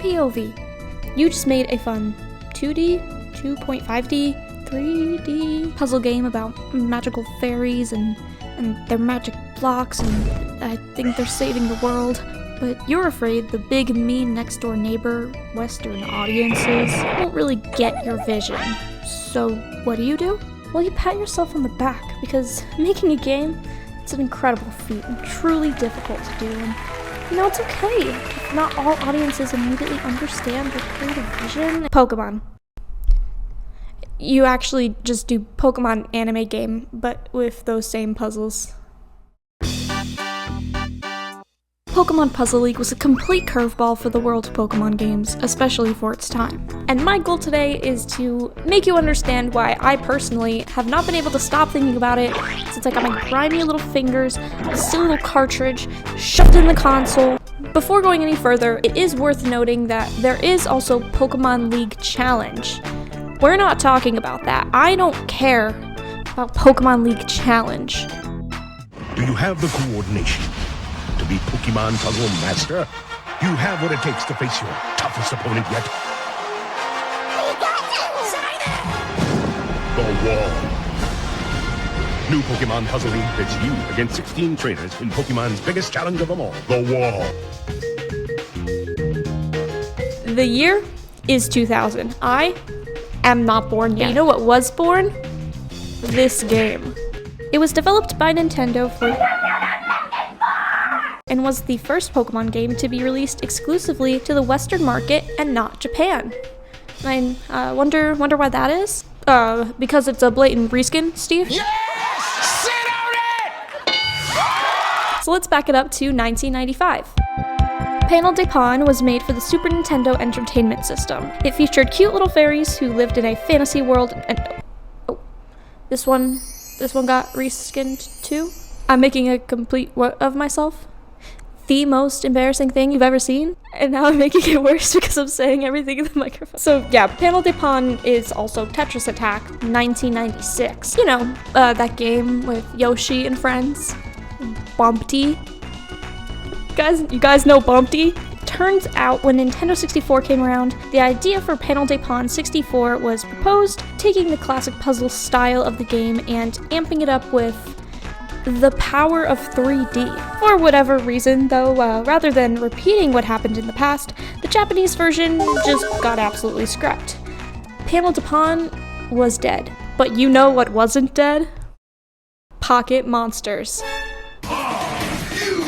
POV. You just made a fun 2D, 2.5D, 3D puzzle game about magical fairies and their magic blocks, and I think they're saving the world. But you're afraid the big, mean next-door neighbor Western audiences won't really get your vision. So what do? Well, you pat yourself on the back, because making a game, it's an incredible feat and truly difficult to do. And it's okay if not all audiences immediately understand your creative vision. Pokemon. You actually just do Pokemon anime game, but with those same puzzles. Pokemon Puzzle League was a complete curveball for the world of Pokemon games, especially for its time. And my goal today is to make you understand why I personally have not been able to stop thinking about it since I got my grimy little fingers, a silly little cartridge, shoved in the console. Before going any further, it is worth noting that there is also Pokemon League Challenge. We're not talking about that. I don't care about Pokemon League Challenge. Do you have the coordination to be Pokemon Puzzle Master? You have what it takes to face your toughest opponent yet. The Wall. New Pokemon Puzzle League pits you against 16 trainers in Pokemon's biggest challenge of them all, the Wall. The year is 2000. I am not born yet. But you know what was born? This game. It was developed by Nintendo and was the first Pokemon game to be released exclusively to the Western market and not Japan. I wonder why that is? Because it's a blatant reskin, Steve? Yes! Sit on it! So let's back it up to 1995. Panel de Pon was made for the Super Nintendo Entertainment System. It featured cute little fairies who lived in a fantasy world and... Oh, this one got reskinned too? I'm making a complete what of myself? The most embarrassing thing you've ever seen, and now I'm making it worse because I'm saying everything in the microphone. So yeah, Panel de Pon is also Tetris Attack 1996. You know, that game with Yoshi and friends. Bumpty. You guys know Bumpty? Turns out when Nintendo 64 came around, the idea for Panel de Pon 64 was proposed, taking the classic puzzle style of the game and amping it up with the power of 3D. For whatever reason, though, rather than repeating what happened in the past, the Japanese version just got absolutely scrapped. Panel de Pon was dead. But you know what wasn't dead? Pocket Monsters. Are you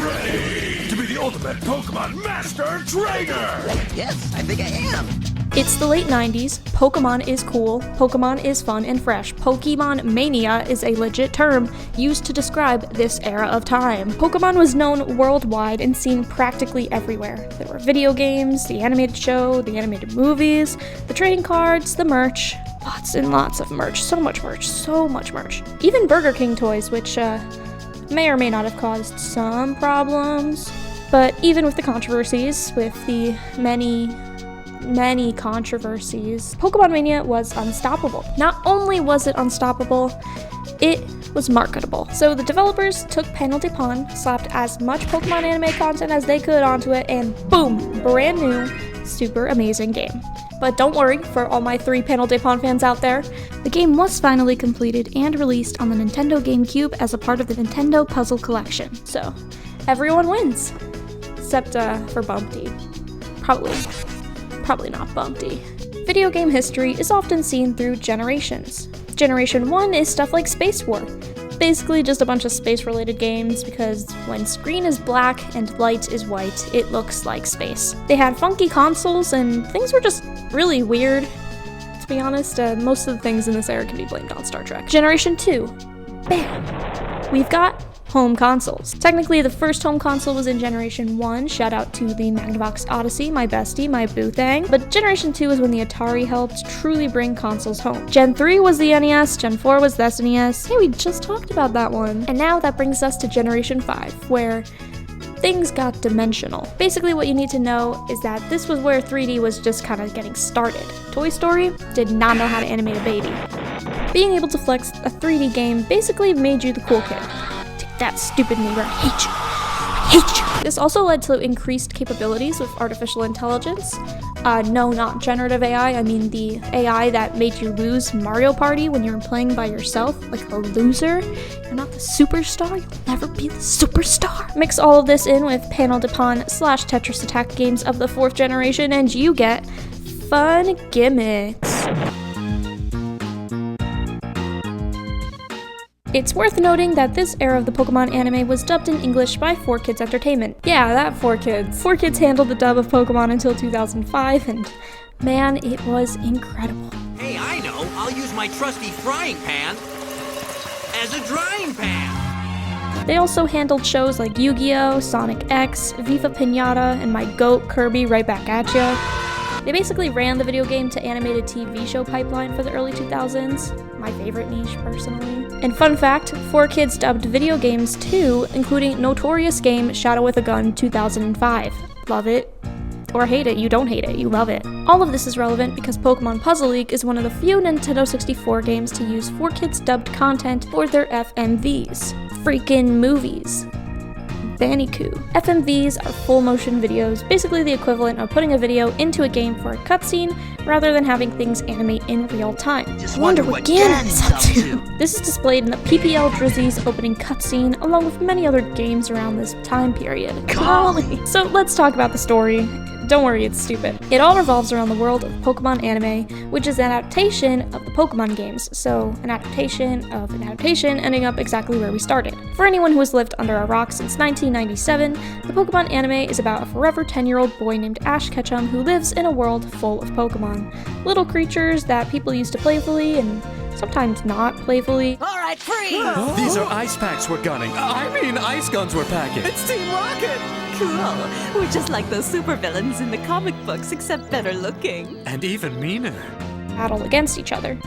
ready to be the ultimate Pokemon Master Trainer? Yes, I think I am. It's the late 90s, Pokemon is cool, Pokemon is fun and fresh. Pokemon Mania is a legit term used to describe this era of time. Pokemon was known worldwide and seen practically everywhere. There were video games, the animated show, the animated movies, the trading cards, the merch. Lots and lots of merch. So much merch. Even Burger King toys, which may or may not have caused some problems. But even with the controversies, with the many controversies, Pokemon Mania was unstoppable. Not only was it unstoppable, it was marketable. So the developers took Panel de Pon, slapped as much Pokemon anime content as they could onto it, and boom, brand new, super amazing game. But don't worry, for all my 3 Panel de Pon fans out there, the game was finally completed and released on the Nintendo GameCube as a part of the Nintendo Puzzle Collection. So, everyone wins. Except for Bumpty. Probably not Bumpty. Video game history is often seen through generations. Generation 1 is stuff like Space War. Basically just a bunch of space-related games because when screen is black and light is white, it looks like space. They had funky consoles and things were just really weird. To be honest, most of the things in this era can be blamed on Star Trek. Generation 2. Bam! We've got home consoles. Technically, the first home console was in Generation 1, shout out to the Magnavox Odyssey, my bestie, my boo thing, but Generation 2 is when the Atari helped truly bring consoles home. Gen 3 was the NES, Gen 4 was the SNES, hey, we just talked about that one. And now that brings us to Generation 5, where things got dimensional. Basically what you need to know is that this was where 3D was just kind of getting started. Toy Story did not know how to animate a baby. Being able to flex a 3D game basically made you the cool kid. That stupid neighbor, I hate you. This also led to increased capabilities with artificial intelligence. No, not generative AI, I mean the AI that made you lose Mario Party when you were playing by yourself, like a loser. You're not the superstar, you'll never be the superstar. Mix all of this in with Panel de Pon / Tetris Attack games of the 4th generation, and you get fun gimmicks. It's worth noting that this era of the Pokemon anime was dubbed in English by 4Kids Entertainment. Yeah, that 4Kids. 4Kids handled the dub of Pokemon until 2005, and man, it was incredible. Hey, I know! I'll use my trusty frying pan as a drying pan! They also handled shows like Yu-Gi-Oh!, Sonic X, Viva Pinata, and my goat Kirby right back at ya. They basically ran the video game to animated TV show pipeline for the early 2000s, my favorite niche personally. And fun fact, 4Kids dubbed video games too, including notorious game Shadow with a Gun 2005. Love it. Or hate it, you don't hate it, you love it. All of this is relevant because Pokemon Puzzle League is one of the few Nintendo 64 games to use 4Kids dubbed content for their FMVs. Freaking movies. vannycoo. FMVs are full motion videos, basically the equivalent of putting a video into a game for a cutscene rather than having things animate in real time. Just wonder what Ganon is up to. This is displayed in the PPL Drizzy's opening cutscene, along with many other games around this time period. Golly! So let's talk about the story. Don't worry, it's stupid. It all revolves around the world of Pokemon anime, which is an adaptation of the Pokemon games, so an adaptation of an adaptation ending up exactly where we started. For anyone who has lived under a rock since 1997, the Pokemon anime is about a forever 10-year-old boy named Ash Ketchum who lives in a world full of Pokemon. Little creatures that people used to playfully and sometimes not playfully. Alright, freeze! These are ice packs we're gunning. I mean ice guns we're packing. It's Team Rocket! Cool. We're just like those supervillains in the comic books, except better looking. And even meaner. Battle against each other.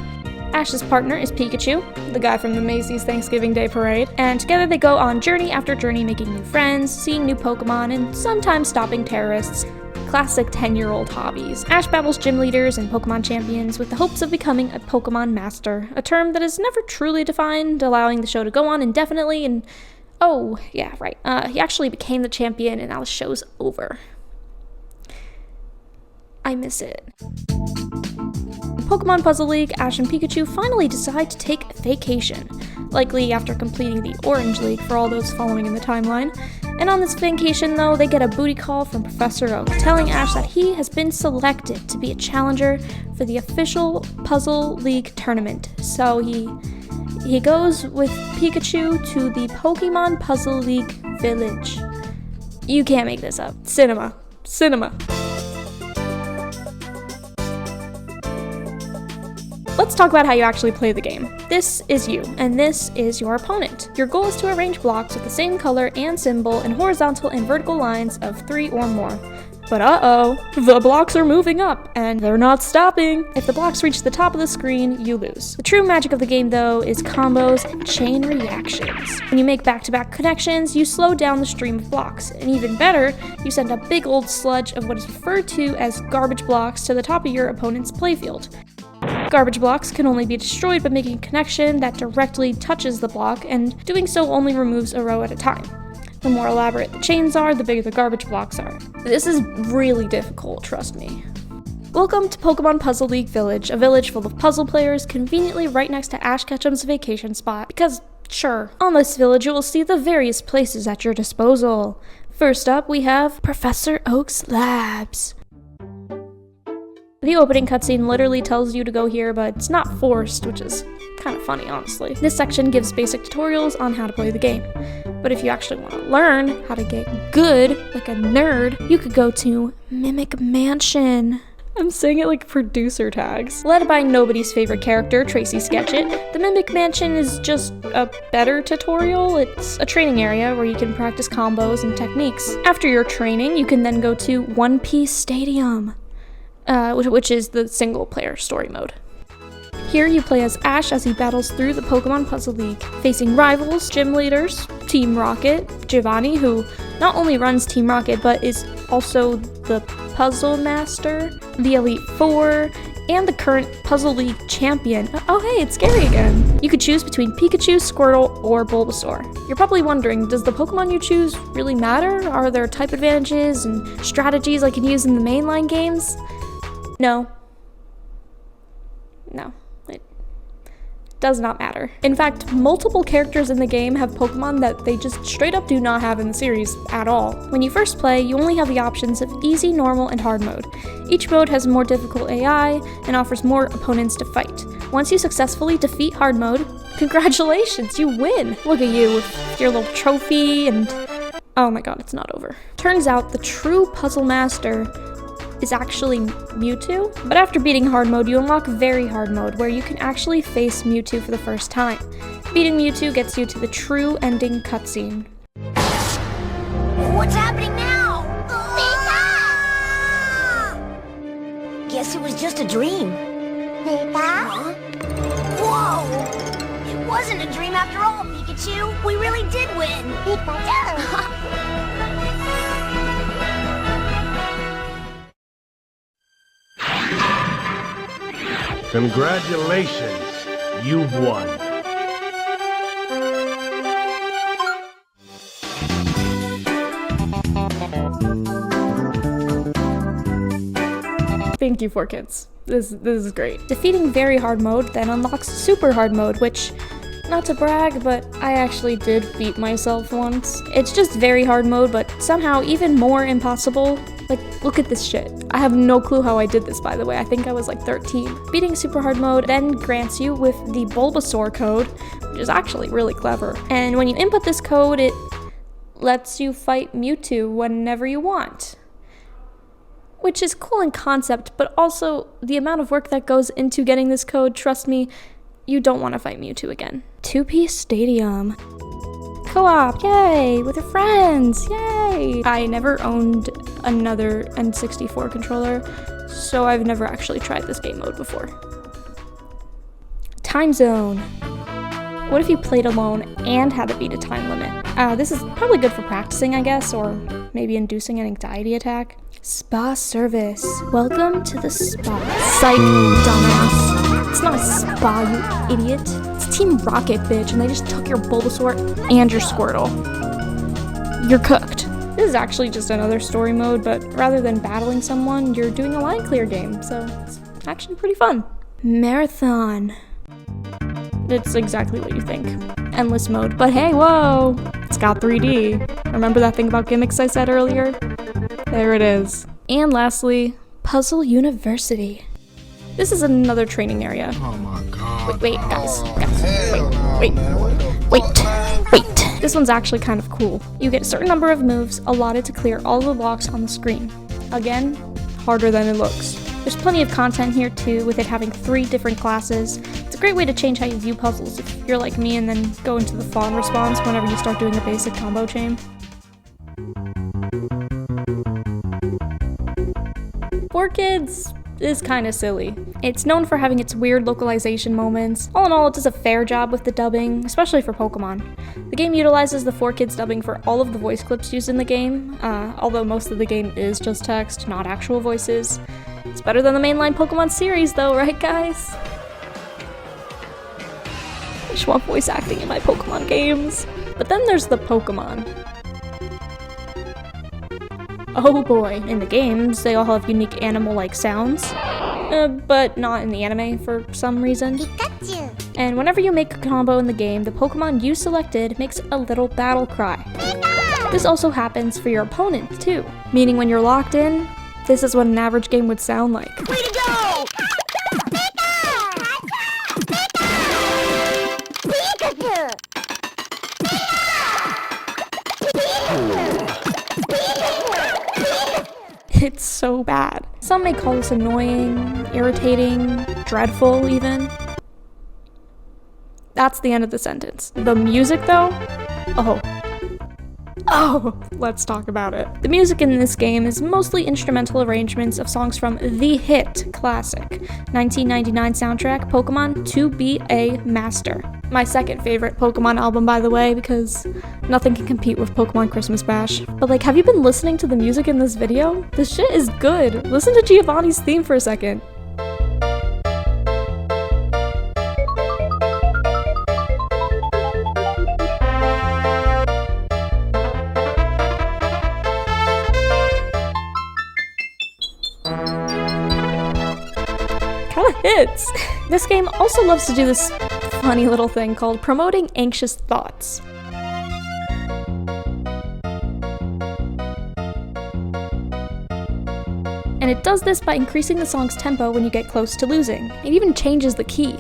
Ash's partner is Pikachu, the guy from the Macy's Thanksgiving Day Parade, and together they go on journey after journey making new friends, seeing new Pokemon, and sometimes stopping terrorists. Classic 10-year-old hobbies. Ash battles gym leaders and Pokemon champions with the hopes of becoming a Pokemon master, a term that is never truly defined, allowing the show to go on indefinitely, and oh, yeah, right. He actually became the champion, and now the show's over. I miss it. In Pokemon Puzzle League, Ash and Pikachu finally decide to take a vacation, likely after completing the Orange League for all those following in the timeline. And on this vacation, though, they get a booty call from Professor Oak, telling Ash that he has been selected to be a challenger for the official Puzzle League tournament. So he goes with Pikachu to the Pokemon Puzzle League village. You can't make this up. Cinema. Let's talk about how you actually play the game. This is you, and this is your opponent. Your goal is to arrange blocks with the same color and symbol in horizontal and vertical lines of 3 or more. But uh-oh, the blocks are moving up, and they're not stopping. If the blocks reach the top of the screen, you lose. The true magic of the game, though, is combos and chain reactions. When you make back-to-back connections, you slow down the stream of blocks, and even better, you send a big old sludge of what is referred to as garbage blocks to the top of your opponent's playfield. Garbage blocks can only be destroyed by making a connection that directly touches the block, and doing so only removes a row at a time. The more elaborate the chains are, the bigger the garbage blocks are. This is really difficult, trust me. Welcome to Pokemon Puzzle League Village, a village full of puzzle players, conveniently right next to Ash Ketchum's vacation spot, because, sure, on this village you will see the various places at your disposal. First up, we have Professor Oak's labs. The opening cutscene literally tells you to go here, but it's not forced, which is kind of funny, honestly. This section gives basic tutorials on how to play the game. But if you actually want to learn how to get good, like a nerd, you could go to Mimic Mansion. I'm saying it like producer tags. Led by nobody's favorite character, Tracy Sketchit, the Mimic Mansion is just a better tutorial. It's a training area where you can practice combos and techniques. After your training, you can then go to One Piece Stadium, which is the single-player story mode. Here you play as Ash as he battles through the Pokemon Puzzle League, facing rivals, gym leaders, Team Rocket, Giovanni, who not only runs Team Rocket, but is also the Puzzle Master, the Elite Four, and the current Puzzle League champion. Oh hey, it's Gary again. You could choose between Pikachu, Squirtle, or Bulbasaur. You're probably wondering, does the Pokemon you choose really matter? Are there type advantages and strategies I can use in the mainline games? No. No. Does not matter. In fact, multiple characters in the game have Pokemon that they just straight up do not have in the series at all. When you first play, you only have the options of easy, normal, and hard mode. Each mode has more difficult AI and offers more opponents to fight. Once you successfully defeat hard mode, congratulations, you win! Look at you with your little trophy and... oh my god, it's not over. Turns out the true puzzle master is actually Mewtwo, but after beating hard mode, you unlock very hard mode, where you can actually face Mewtwo for the first time. Beating Mewtwo gets you to the true ending cutscene. What's happening now? Pika! Guess it was just a dream. Pika? Huh? Whoa! It wasn't a dream after all, Pikachu. We really did win. Pikachu! Congratulations, you've won. Thank you, 4Kids. This is great. Defeating very hard mode then unlocks super hard mode, which, not to brag, but I actually did beat myself once. It's just very hard mode, but somehow even more impossible. Like, look at this shit. I have no clue how I did this, by the way. I think I was like 13. Beating super hard mode then grants you with the Bulbasaur code, which is actually really clever. And when you input this code, it lets you fight Mewtwo whenever you want. Which is cool in concept, but also the amount of work that goes into getting this code, trust me, you don't want to fight Mewtwo again. 2-piece stadium. Co-op, yay, with your friends, yay! I never owned another N64 controller, so I've never actually tried this game mode before. Time zone. What if you played alone and had to beat a time limit? This is probably good for practicing, I guess, or maybe inducing an anxiety attack. Spa service. Welcome to the spa. Psych, dumbass. It's not a spa, you idiot. It's Team Rocket, bitch, and they just took your Bulbasaur and your Squirtle. You're cooked. This is actually just another story mode, but rather than battling someone, you're doing a line clear game, so it's actually pretty fun. Marathon. It's exactly what you think. Endless mode, but hey, whoa! It's got 3D. Remember that thing about gimmicks I said earlier? There it is. And lastly, Puzzle University. This is another training area. Oh my god. Wait, guys, wait. This one's actually kind of cool. You get a certain number of moves allotted to clear all the blocks on the screen. Again, harder than it looks. There's plenty of content here too, with it having 3 different classes. It's a great way to change how you view puzzles if you're like me and then go into the fawn response whenever you start doing a basic combo chain. 4Kids is kind of silly. It's known for having its weird localization moments. All in all, it does a fair job with the dubbing, especially for Pokemon. The game utilizes the 4Kids dubbing for all of the voice clips used in the game, although most of the game is just text, not actual voices. It's better than the mainline Pokemon series though, right guys? I just want voice acting in my Pokemon games. But then there's the Pokemon. Oh boy, in the games, they all have unique animal-like sounds, but not in the anime for some reason. Pikachu! And whenever you make a combo in the game, the Pokemon you selected makes a little battle cry. This also happens for your opponent too, meaning when you're locked in, this is what an average game would sound like. Way to go! Pikachu! It's so bad. Some may call this annoying, irritating, dreadful even. That's the end of the sentence. The music though? Oh, let's talk about it. The music in this game is mostly instrumental arrangements of songs from the hit classic 1999 soundtrack, Pokemon To Be a Master. My second favorite Pokemon album, by the way, because nothing can compete with Pokemon Christmas Bash. But like, have you been listening to the music in this video? This shit is good. Listen to Giovanni's theme for a second. kids. This game also loves to do this funny little thing called promoting anxious thoughts. And it does this by increasing the song's tempo when you get close to losing. It even changes the key,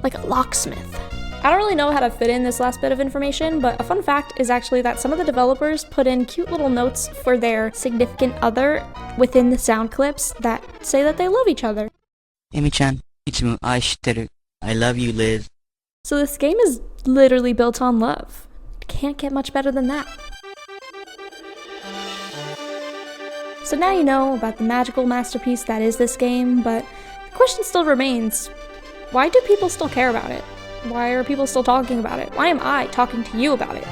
like a locksmith. I don't really know how to fit in this last bit of information, but a fun fact is actually that some of the developers put in cute little notes for their significant other within the sound clips that say that they love each other. Emi-chan, いつも愛してる. I love you, Liz. So this game is literally built on love. It can't get much better than that. So now you know about the magical masterpiece that is this game, but the question still remains, why do people still care about it? Why are people still talking about it? Why am I talking to you about it?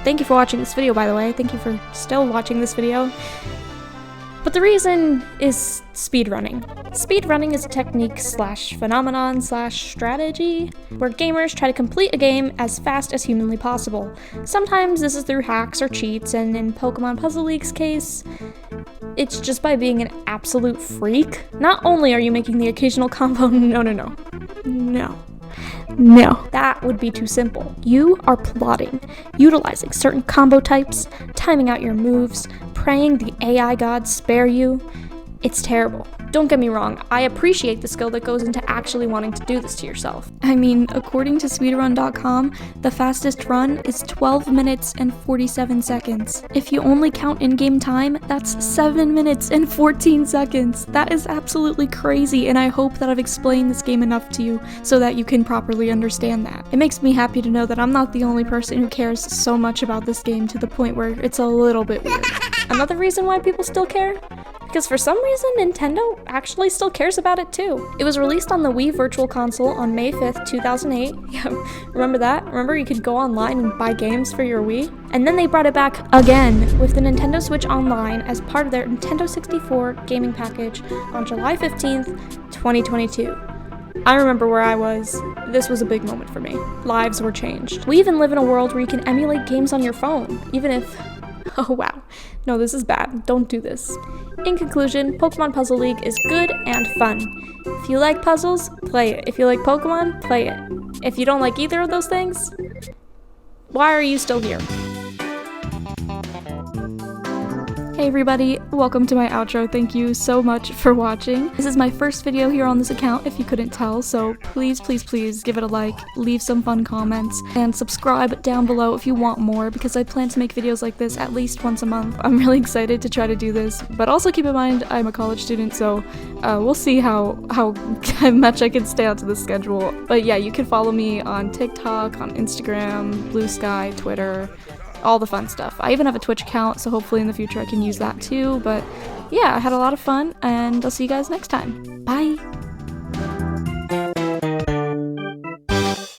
Thank you for watching this video, by the way. Thank you for still watching this video. But the reason is speedrunning. Speedrunning is a technique / phenomenon / strategy where gamers try to complete a game as fast as humanly possible. Sometimes this is through hacks or cheats, and in Pokemon Puzzle League's case, it's just by being an absolute freak. Not only are you making the occasional combo, No, that would be too simple. You are plotting, utilizing certain combo types, timing out your moves, praying the AI gods spare you. It's terrible. Don't get me wrong, I appreciate the skill that goes into actually wanting to do this to yourself. I mean, according to speedrun.com, the fastest run is 12 minutes and 47 seconds. If you only count in-game time, that's 7 minutes and 14 seconds. That is absolutely crazy, and I hope that I've explained this game enough to you so that you can properly understand that. It makes me happy to know that I'm not the only person who cares so much about this game to the point where it's a little bit weird. Another reason why people still care? Because for some reason, Nintendo actually still cares about it too. It was released on the Wii Virtual Console on May 5th, 2008. Yeah, remember that? Remember you could go online and buy games for your Wii? And then they brought it back again with the Nintendo Switch Online as part of their Nintendo 64 gaming package on July 15th, 2022. I remember where I was. This was a big moment for me. Lives were changed. We even live in a world where you can emulate games on your phone, even if... Oh wow. No, this is bad. Don't do this. In conclusion, Pokemon Puzzle League is good and fun. If you like puzzles, play it. If you like Pokemon, play it. If you don't like either of those things, why are you still here? Hey everybody, welcome to my outro. Thank you so much for watching. This is my first video here on this account if you couldn't tell, so please give it a like, leave some fun comments, and subscribe down below if you want more because I plan to make videos like this at least once a month. I'm really excited to try to do this, but also keep in mind I'm a college student, so we'll see how much I can stay out to the schedule. But yeah, you can follow me on TikTok, on Instagram, BlueSky, Twitter, all the fun stuff. I even have a Twitch account, so hopefully in the future I can use that too. But yeah, I had a lot of fun, and I'll see you guys next time. Bye!